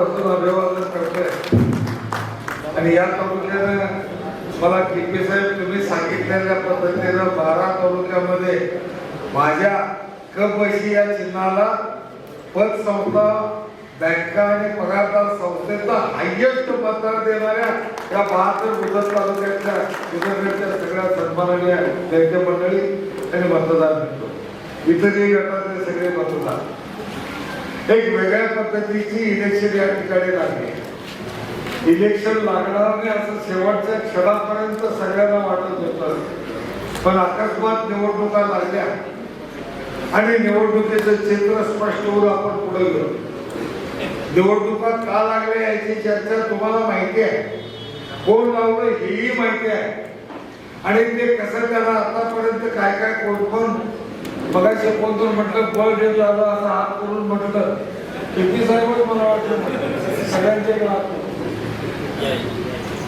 मनापासून अभिवादन करतोय. आणि या तालुक्यानं मला केपी साहेब तुम्ही सांगितलेल्या पद्धतीनं 12 तालुक्यामध्ये माझ्या कबशी या चिन्हाला पतसंस्था, बँका आणि पगारदार संस्थेचा हायएस्ट मतदार देणाऱ्या या 72 बुधर तालुक्यातल्या बुधरच्या सगळ्या सन्माननीय नेते मंडळी आणि मतदार मिळतो. इतरही गटातले सगळे मतदार एक वेगळ्या पद्धतीची इलेक्शन या ठिकाणी लागली. इलेक्शन लागणार नाही असं शेवटच्या क्षणापर्यंत सगळ्यांना वाटत होतं, पण अकस्मात निवडणुका लागल्या आणि निवडणुकीचं चित्र स्पष्ट होऊन आपण पुढे गेलो. निवडणुका का लागल्या याची चर्चा तुम्हाला माहिती आहे, कोण लावलं हेही माहिती आहे, आणि ते कसं त्याला आतापर्यंत काय काय कोण मगाशी कोणतरी म्हटलं बळ देत झालं असं हात करून म्हटलं. केपी साहेबच मला वाटतं सगळ्यांचे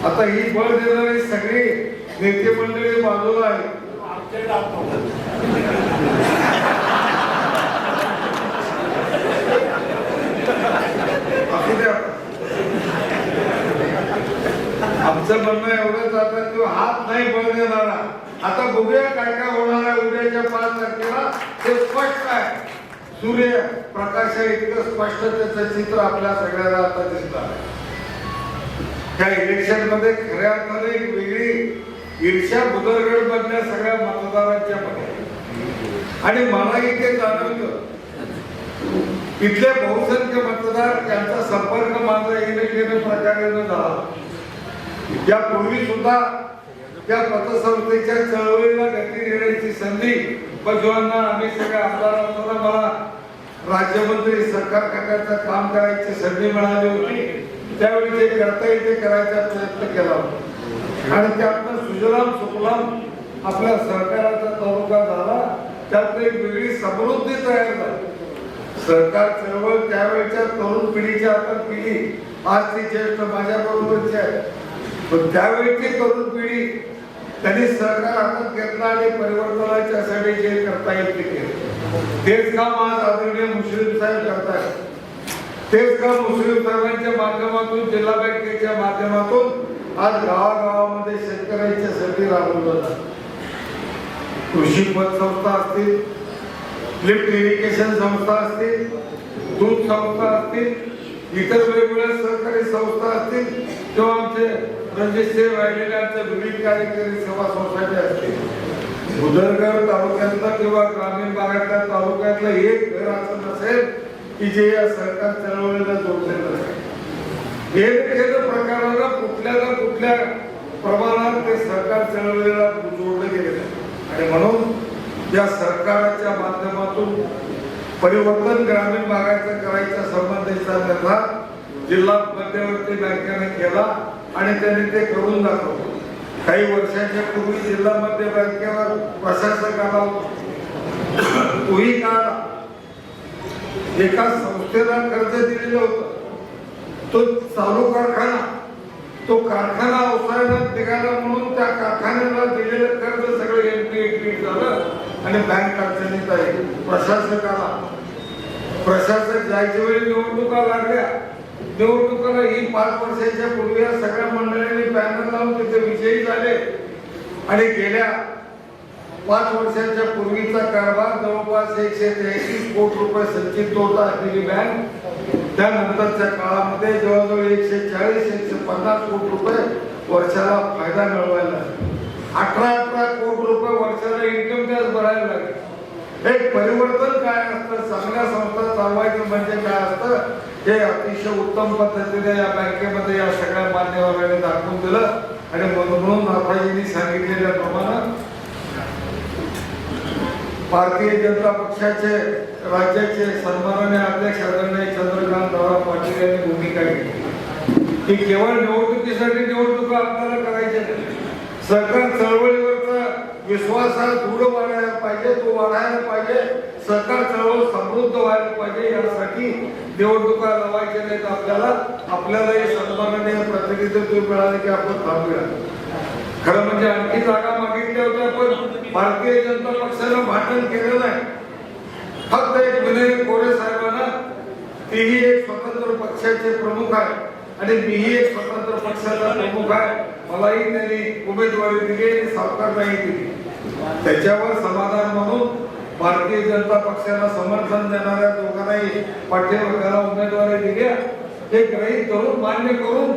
आता ही बळ देणारी सगळी नेते मंडळी बाजूला आहे. आमचं म्हणणं एवढंच आता तो हात नाही बळ देणारा. आता बघूया काय काय होणार आहे उद्याच्या 5 तारखेला. ते स्पष्ट आहे, सूर्य प्रकाश इतकं स्पष्ट त्याचं चित्र आपल्या सगळ्यांना आता दिसणार आहे. त्या इलेक्शन मध्ये खऱ्या अर्थाने एक वेगळी ईर्ष्या बुदरगड मधल्या सगळ्या मतदारांच्या मध्ये. आणि मला इथे जाणवतं इथले बहुसंख्य मतदार त्यांचा संपर्क माझा येणे प्रकारे झाला. यापूर्वी सुद्धा त्या पतसंस्थेच्या चळवळीला गती देण्याची संधी बजवांना आम्ही सगळ्या आमदारांना मला राज्यमंत्री सरकार खात्याचं काम करायची संधी मिळाली होती. त्यावेळी जे करता येईल ते करायचा प्रयत्न केला होता आणि त्यातनं सुजलाम सुफलाम आपल्या सहकाराचा तालुका झाला. त्यात एक वेगळी समृद्धी तयार झाली. सरकार चळवळ त्यावेळेच्या तरुण पिढीच्या हातात केली. आज ती ज्येष्ठ माझ्या बरोबरची आहे, पण त्यावेळेची तरुण पिढी त्यांनी सरकार हातात घेतला आणि परिवर्तनाच्यासाठी जे करता येईल ते केलं. तेच काम आज आदरणीय मुश्रीफ साहेब करतायत. तेच काम मुश्रीफ साहेबांच्या माध्यमातून, जिल्हा बँकेच्या माध्यमातून आज गावागावामध्ये शेतकऱ्यांच्यासाठी राबवलं जातं. कृषी पतसंस्था असतील, लिफ्ट इरिगेशन संस्था असतील, दूध संस्था असतील, इतर वेगवेगळ्या सहकारी संस्था असतील, किंवा आमचे रणजितसिंह राहिलेले आमचे विविध कार्यकारी सेवा सोसायटी असतील. बुदरगड तालुक्यातला किंवा ग्रामीण भागातल्या तालुक्यातलं एक घर असं नसेल की जे या सरकार चळवळीला जोडलेलं आहे. हे प्रकाराला कुठल्या ना कुठल्या प्रमाणात ते सरकार चळवळीला जोडलं गेलेलं आहे. आणि म्हणून या सरकारच्या माध्यमातून परिवर्तन ग्रामीण भागाचं करायच्या संबंधीचा निर्धार जिल्हा मध्यवर्ती बँकेने केला आणि त्यांनी ते करून दाखवलं. काही वर्षांच्या पूर्वी जिल्हा मध्य बँकेवर प्रशासकाला तोही काळ एका संस्थेला कर्ज दिलेलं होतं. तो चालू कारखाना, तो कारखाना अवसायात निघाला म्हणून त्या कारखान्याला दिलेलं कर्ज सगळं एनपीए झालं आणि बँक अडचणीत आहे. प्रशासक जायच्या वेळी निवडणुका लागल्या. निवडणुकाला ही 5 वर्षाच्या पूर्वी या सगळ्या मंडळींनी पॅनल लावून तिथे विजयी झाले आणि गेल्या 5 वर्षाच्या पूर्वीचा कारभार जवळपास 133 कोटी रुपये संचित तोटा असलेली बँक त्यानंतरच्या काळामध्ये जवळजवळ 140-150 कोटी रुपये वर्षाला फायदा मिळवायला, 18 कोटी रुपये वर्षाला इन्कम टॅक्स भरायला लागले. एक परिवर्तन काय असतं, चांगल्या संस्था चालवायचं म्हणजे काय असतं हे अतिशय उत्तम पद्धतीने या बँकेमध्ये या सगळ्या मान्यवरांनी दाखवून दिलं. आणि म्हणून नाथाजींनी सांगितलेल्याप्रमाणे भारतीय जनता पक्षाचे राज्याचे सन्माननीय अध्यक्ष आदरणीय चंद्रकांतदादा पाटील यांनी भूमिका घेतली की केवळ निवडणुकीसाठी निवडणुका आपल्याला करायच्या नाही. सरकार चळवळीवरचा विश्वास हा दृढ वाढायला पाहिजे, तो वाढायला पाहिजे. सरकार चळवळ समृद्ध व्हायला पाहिजे. यासाठी निवडणुका लावायच्या नाहीत. आपल्याला हे सन्माननीय प्रतिनिधित्व मिळाले की आपण थांबूया. खरं म्हणजे आणखी जागा मागितल्या होत्या, पण भारतीय जनता पक्षानं भांडण केलं नाही. फक्त एक विनय कोरे साहेबांना तीही एक स्वतंत्र पक्षाचे प्रमुख आहे आणि मीही एक स्वतंत्र पक्षाचा प्रमुख आहे. मलाही त्यांनी उमेदवारी दिली आणि सावकारलाही दिली. त्याच्यावर समाधान म्हणून भारतीय जनता पक्षाला समर्थन देणाऱ्या दोघांनाही पाठीमागेला उमेदवारी दिल्या. हे ग्रहित करून मान्य करून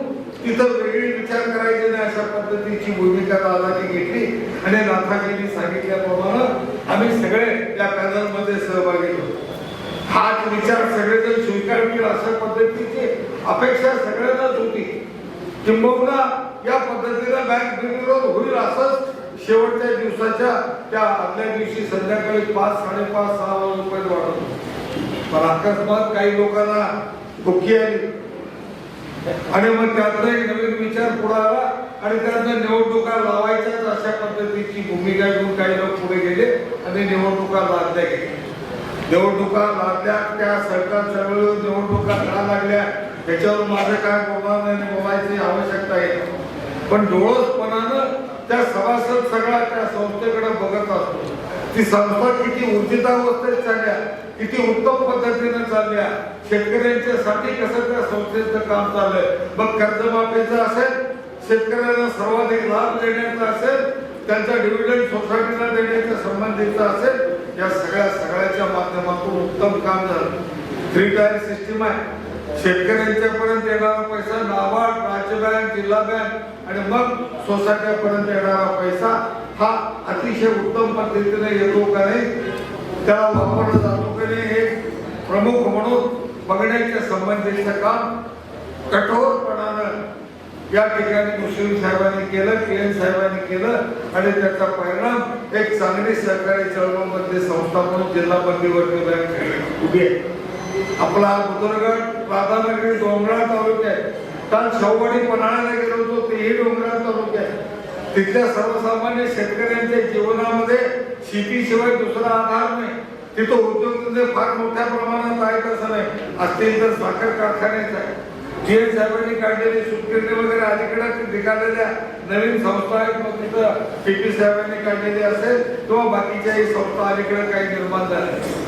तिथं वेगळी विचार करायचे नाही अशा पद्धतीची भूमिका दादानी घेतली आणि नाथाजींनी सांगितल्याप्रमाणे आम्ही सगळे त्या पॅनल मध्ये सहभागी होतो. हाच विचार सगळेजण स्वीकारतील अशा पद्धतीची अपेक्षा सगळ्यांनाच होती. किंबहुना या पद्धतीनं बँक बिनविरोध होईल असंच शेवटच्या दिवसाच्या त्या आदल्या दिवशी संध्याकाळी 5, 5:30, 6 रुपये वाढवतो. पण अकस्मात काही लोकांना दुःखी आली आणि मग त्यातनं एक नवीन विचार पुढे आला आणि त्यातनं निवडणुका लावायच्याच अशा पद्धतीची भूमिका घेऊन काही लोक पुढे गेले आणि निवडणुका लादल्या गेल्या. निवडणुका लादल्या, त्या सरकार चळवळीवर निवडणुका का लागल्या त्याच्यावर माझं काय बोलणार नाही, बोलायची आवश्यकता आहे. पण डोळसपणानं त्या सभासद सगळा त्या संस्थेकडे बघत असतो. ती संस्था किती ऊर्जितावस्थेत चालल्या, किती उत्तम पद्धतीने चालल्या, शेतकऱ्यांच्यासाठी कसं त्या संस्थेचं काम चाललंय. मग कर्जमाफीचं असेल, शेतकऱ्यांना सर्वाधिक लाभ देण्याचा असेल, त्यांचा डिव्हिडंड सोसायटीला देण्याच्या संबंधीचा असेल, या सगळ्याच्या माध्यमातून उत्तम काम झालं. 3 टायर सिस्टीम आहे. शेतकऱ्यांच्यापर्यंत येणारा पैसा नाबार्ड, राज्य बँक, जिल्हा बँक आणि मग सोसायट्यापर्यंत येणारा पैसा हा अतिशय उत्तम पद्धतीने येतो का नाही, त्याला वापरला जातो का नाही, हे प्रमुख म्हणून बघण्याच्या संबंधीचं काम कठोरपणानं या ठिकाणी मुश्रीफ साहेबांनी केलं, केएन साहेबांनी केलं आणि त्याचा परिणाम एक चांगली सहकारी चळवळीमध्ये संस्था म्हणून जिल्हा बंदीवरती बँक उभी आहे. आपला बुद्रुकगड, राधानगरी डोंगराळ तालुक्यात, काल शेववाडी पन्हाळ्याला गेलो होतो, तेही डोंगराळ तालुक्यात. तिथल्या सर्वसामान्य शेतकऱ्यांच्या जीवनामध्ये शेतीशिवाय दुसरा आधार नाही. तिथं उद्योगधंदे फार मोठ्या प्रमाणात आहेत असं नाही, असतील तर साखर कारखानेच आहे. केएन साहेबांनी काढलेली सुटकिरणी वगैरे अलीकडे निघालेल्या नवीन संस्था आहेत. मग तिथं पीपी साहेबांनी काढलेली असेल किंवा बाकीच्याही संस्था अलीकडे काही निर्माण झाल्या.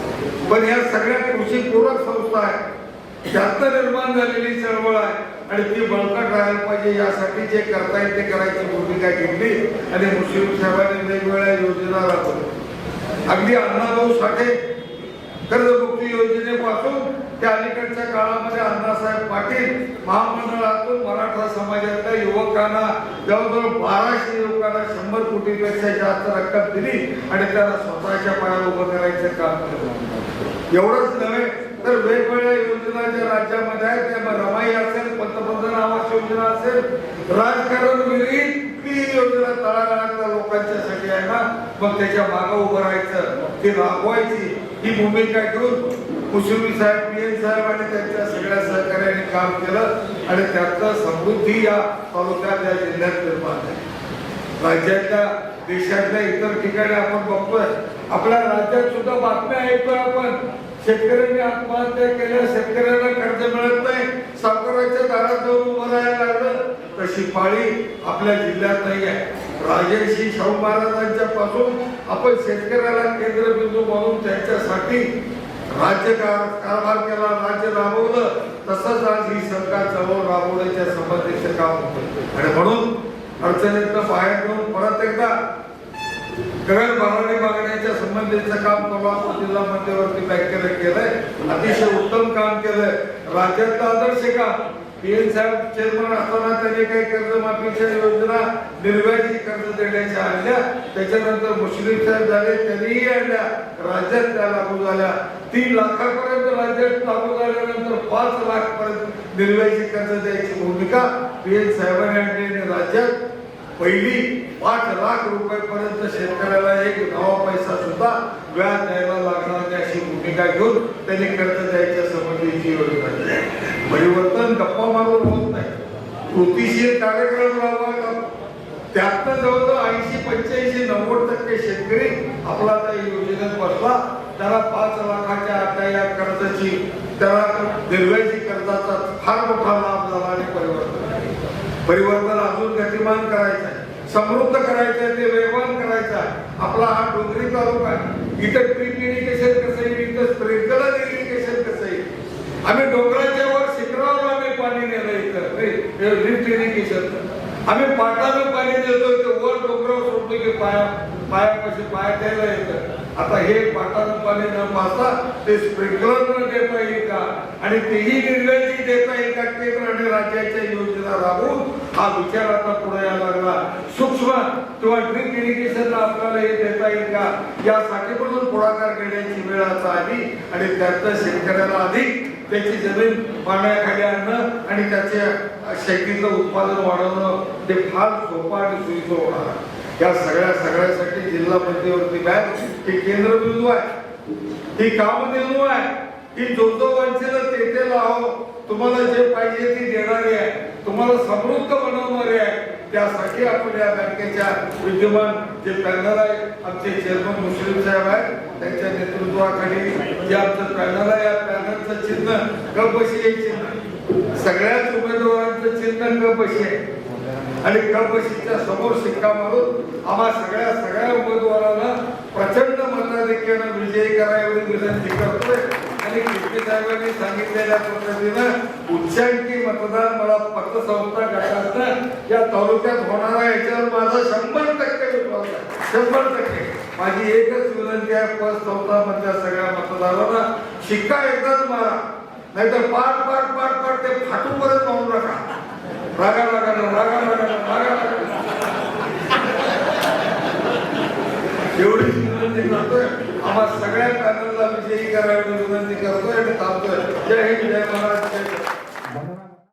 पण या सगळ्या कृषी पूरक संस्था आहेत, त्यातनं निर्माण झालेली चळवळ आहे आणि ती बळकट राहायला पाहिजे. यासाठी जे करता येईल ते करायची भूमिका घेतली आणि मुश्रीफ साहेबांनी वेगवेगळ्या योजना राबवल्या. अगदी अण्णाभाऊ साठे कर्जमुक्ती योजनेपासून त्या अलीकडच्या काळामध्ये अण्णासाहेब पाटील महामंडळातून मराठा समाजातल्या युवकांना जवळजवळ 1200 युवकांना 100 कोटीपेक्षा जास्त रक्कम दिली आणि त्याला स्वतःच्या पायावर उभं करायचं काम केलं. एवढंच नव्हे तर वेगवेगळ्या योजना ज्या राज्यामध्ये आहेत, त्या रमाई असेल, पंतप्रधान आवास योजना असेल, राजकारण विरहित ती योजना तळागाळातल्या लोकांच्यासाठी आहे ना, मग त्याच्या मागं उभं राहायचं, ती राबवायची, ही भूमिका घेऊन मुश्रीफ साहेब, पीएन साहेब आणि त्यांच्या सगळ्या सहकार्याने काम केलं आणि त्यातलं समृद्धी या तालुक्यात, या जिल्ह्यात निर्माण झाली. राज्यातल्या, देशातल्या इतर ठिकाणी आपण बघतोय, आपल्या राज्यात सुद्धा बातम्या ऐकतोय आपण, शेतकऱ्यांनी आत्महत्या केल्या, शेतकऱ्यांना कर्ज मिळत नाही, सावकाराच्या दारात जाऊन उभं राहायला लागलं. तशी पाळी आपल्या जिल्ह्यात नाही आहे. राजर्षी शाहू महाराजांच्या पासून आपण शेतकऱ्याला केंद्रबिंदू म्हणून त्यांच्यासाठी राज्य कारभार केला, राज्य राबवलं. तसंच आज ही सरकार चळवळ राबवण्याच्या संबंधीचं काम होतं आणि म्हणून अडचणीतनं बाहेर घेऊन परत एकदा गगन भरारी मागण्याच्या संबंधीचं काम कोल्हापूर जिल्हा मध्यवर्ती बँकेने केलंय. अतिशय उत्तम काम केलंय. राज्यातला आदर्श काम. पीएन साहेब चेअरमन असताना त्यांनी काही कर्जमाफीच्या योजना निर्व्याजी कर्ज देण्याच्या आणल्या. त्याच्यानंतर मुश्रीफ साहेब झाले, त्यांनीही आणल्या, राज्यात त्या लागू झाल्या. 3 लाखापर्यंत राज्यात लागू झाल्यानंतर 5 लाखपर्यंत निर्व्याजी कर्ज द्यायची भूमिका पीएन साहेबांनी आणली आणि राज्यात पहिली 5 लाख रुपयापर्यंत शेतकऱ्याला एक नवा पैसा सुद्धा व्याज द्यायला लागणार नाही अशी भूमिका घेऊन त्यांनी कर्ज द्यायच्या संबंधीची योजना केली. परिवर्तन गप्पा मारून होत नाही, कृतीशील कार्यक्रम राबवायला. त्यातनं जवळजवळ 80, 85, 90% शेतकरी आपला त्या योजनेत बसला. त्याला 5 लाखाच्या आता या कर्जाची, त्याला निर्व्याजी कर्जाचा फार मोठा लाभ झाला आणि परिवर्तन अजून गतिमान करायचं आहे, समृद्ध करायचं आहे, ते वेगवान करायचं आहे. आपला हा डोंगरी तालुका आहे, इथं ड्रीप इरिगेशन कसं येईल, इथं स्प्रिंकलर इरिगेशन कसं येईल. आम्ही लिफ्ट इरिगेशन आम्ही पाटानं पाणी देतोय ते वर डोंगरावर सोडतो की पायापाशी पाया द्यायला येतं. आता हे पाटानं पाणी न पाहता ते स्प्रिंकलर देता येईल का आणि तेही निर्णय देता येईल का केंद्र आणि राज्याच्या योजना राबवून हा विचार आता पुढे यायला लागला. सूक्ष्म किंवा ड्रिप इरिगेशन आपल्याला हे देता येईल का यासाठी म्हणून पुढाकार घेण्याची वेळ आता आली आणि त्यातनं शेतकऱ्याला अधिक त्याची जमीन पाण्याखाली आणणं आणि त्याच्या शेतीचं उत्पादन वाढवणं ते फार सोपं आणि सोयीचं होणार. या सगळ्यासाठी जिल्हा मध्यवर्ती बँक ही केंद्रबिंदू आहे, ही कामधेनू आहे, ही जो वांछेल ते लाहो तुम्हाला जे पाहिजे ती देणारी आहे, तुम्हाला समृद्ध बनवणारी आहे. त्यासाठी आपण या बँकेच्या विद्यमान जे पॅनल आहे आमचे चेअरमन मुश्रीफ साहेब आहेत त्यांच्या नेतृत्वाखाली जे आमचं पॅनल आहे या पॅनलचं चिन्ह कपबशी हे चिन्ह सगळ्याच उमेदवारांचं चिन्ह कपबशी आहे आणि कपबशीच्या समोर शिक्का मारून आम्हा सगळ्या उमेदवारांना प्रचंड मताधिक्यानं विजयी करा एवढी विनंती करतोय. आणि किर्ती साहेबांनी सांगितलेल्या पद्धतीनं उच्चांकी मतदान मला पतसंस्था गटातनं या तालुक्यात होणार आहे याच्यावर माझा 100% विश्वास आहे. 100%. माझी एकच विनंती आहे पतसंस्था मधल्या सगळ्या मतदारांना शिक्का एकदाच मारा नाहीतर पाठ ते फाटूपर्यंत पाहून राखा. रागा एवढीच विनंती करतोय. आम्हा सगळ्या पॅनलला विजयी करायला विनंती करतोय आणि थांबतोय. जय हिंद जय महाराष्ट्र.